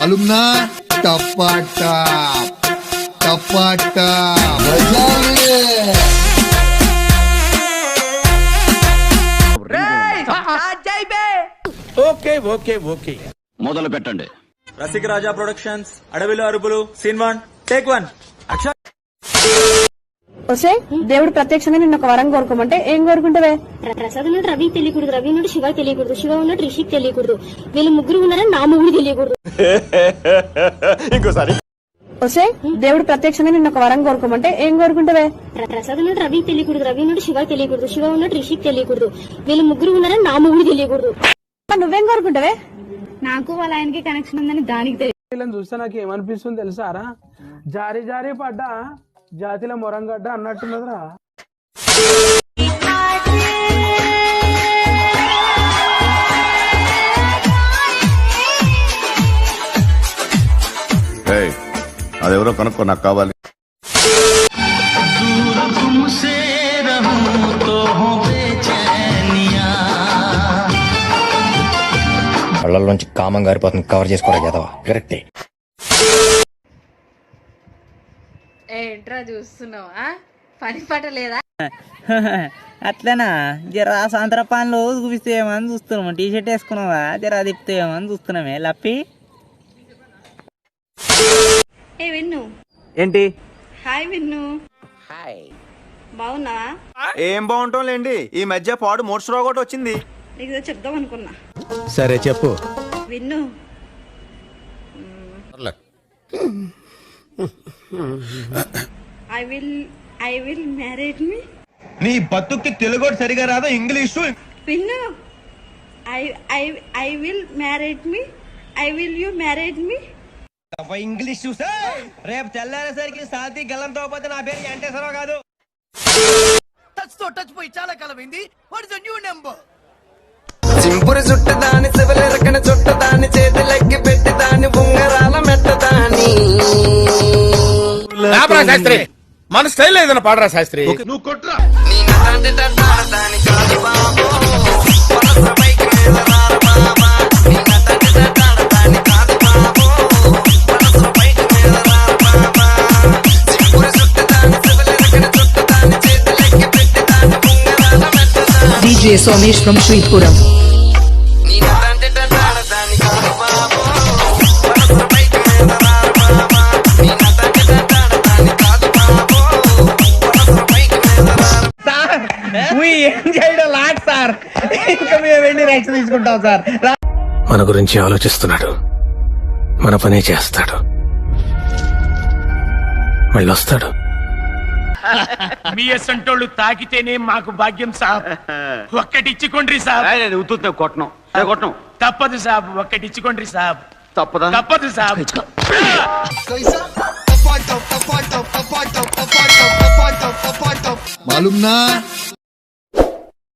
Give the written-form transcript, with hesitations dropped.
मालूम ना टपाटप टपाटप okay okay okay మొదలు పెట్టండి. రసిక రాజా ప్రొడక్షన్స్, అడవిలో అరుపులు, సీన్ 1 టేక్ 1 యాక్షన్. వస్తే దేవుడు ప్రత్యక్షంగా నిన్న ఒక వరం కోరుకోమంటే ఏం కోరుకుంటావే? ప్రసాద్ ఉన్నట్టు రవికి తెలియకూడదు, రవి ఉన్నట్టు శివకి తెలియకూడదు, శివ ఉన్నట్టు రిషికి తెలియకూడదు, వీళ్ళు ముగ్గురు ఉన్నారని నా ముగ్గురు తెలియకూడదు. ఇంకోసారి వస్తే దేవుడు ప్రత్యక్షంగా నిన్న ఒక వరం కోరుకోమంటే ఏం కోరుకుంటావే? ప్రసాద్ ఉన్నట్టు రవికి తెలియకూడదు, రవి ఉన్నట్టు శివకి తెలియకూడదు, శివ ఉన్నట్టు రిషికి తెలియకూడదు, వీళ్ళు ముగ్గురు ఉన్నారని నా ముగ్గురు తెలియకూడదు. నువ్వేం కోరుకుంటావే? నాకు వాళ్ళ ఆయనకి కనెక్షన్ ఉందని దానికి తెలియదు. వీళ్ళని చూస్తే నాకు ఏమనిపిస్తుంది తెలుసారా? జారీ జారీ పడ్డా జాతిలో మొరంగడ్డ అన్నట్టున్నదిరా. అదెవరో కనుక్కో, నాకు కావాలి. కళ్ళల్లోంచి కామం గారిపోతుంది, కవర్ చేసుకోవడం కదా కరెక్టే. ఏంట్రా చూస్తున్నావా? పని పాట లేదా? అట్లనా? జర సాయంత్రం పనిలో చూపిస్తే ఏమని చూస్తున్నాము. టీ షర్ట్ వేసుకున్నావా? జర తిప్పితే ఏమని చూస్తున్నామే. లప్పి ఏ విన్ను, ఏంటి? హాయ్ విన్ను. హాయ్, బాగున్నావా? ఏం బాగుంటాం లేండి, ఈ మధ్య పాడు మోడ్స్లో కూడా వచ్చింది. నీకు చెప్దాం అనుకున్నా. సరే చెప్పు. Vinnu, I will marriage me. నీ బతుక్కి తెలుగు సరిగా రాదా English? Vinnu, I will marriage me, I will you marriage me. English చూసా రేపు తెల్లారేసరికి సాతి గల్లంతో పోతే నా పేరు వెంకటేశ్వరరావు కాదు. టచ్ పోయి చాలా కాలమైంది. What is the new number? సింపురు చుట్టదాని శివలెరకన చుట్టదాని చేతులెక్కి పెట్టిదాని ఉంగరాల మెట్టదాని. శాస్త్రి మన స్టైల్ ఏదైనా పాడరా శాస్త్రి. నువ్వు కొట్రా. దాని కాదు బాబో పైకి మీద రారు బాబా. దాని కాదు బాబో పైకి మీద రారు బాబా. సింపురు చుట్టదాని శివలెరకన చుట్టదాని చేతులెక్కి పెట్టిదాని ఉంగరాల మెట్టదాని. DJ Somesh from Sripuram. ఏం చేయడం లాట్ సార్. ఇంకా మేము వెళ్ళి రైట్స్ తీసుకుంటాం సార్. మన గురించి ఆలోచిస్తున్నాడు, మన పనే చేస్తాడు, మళ్ళీ వస్తాడు. మీ అసంటోళ్ళు తాకితేనే మాకు భాగ్యం సాబ్. ఒక్కటిచ్చుకోండి సాబ్. కొట్టను తప్పదు సాబ్, ఒక్కటిచ్చుకోండి సాబ్. తప్పదా? తప్పదు సాబ్. मालूम ना